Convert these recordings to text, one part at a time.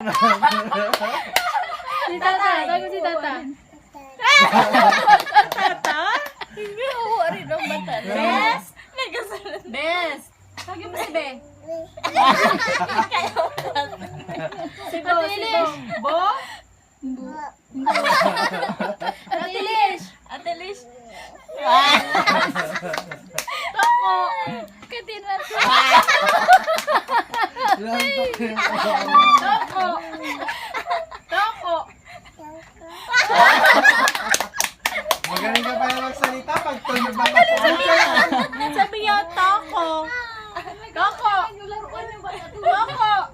Si Tata. Tawag mo si Tata. Tata? Hindi ako rin ang mata. Best? Best. Tawag mo si Be. Si Bo. Si Bo. Bo? Ate Lish. Ate Lish. Toko. Katinan. Toko. Toko. Magaling ka pala magsalita pag tunog ba ka? Sabi niya, Toko. Toko. Toko.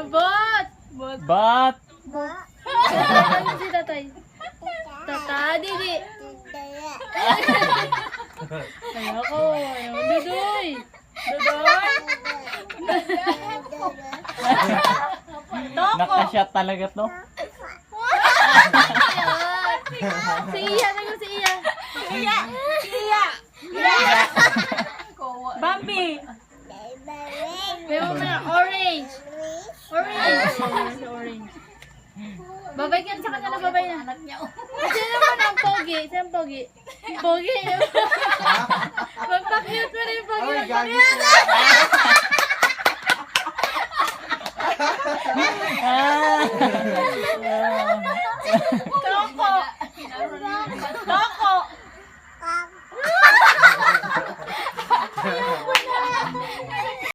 Bot. Bat! Ano si tatay? Tata, didi. Kaya ko. Dudoy. Dudoy. Toko. Nakashot talaga to. Si Iya. Tayo si Iya. Iya. Iya. Iya. Bambi. May mo na orange. Orange. Orange. Babay ka sa kanila, babay na. Sino naman ang pogi? Sino ang pogi? Pogi. Magpakiyot mo na yung pogi. Ay, gagi.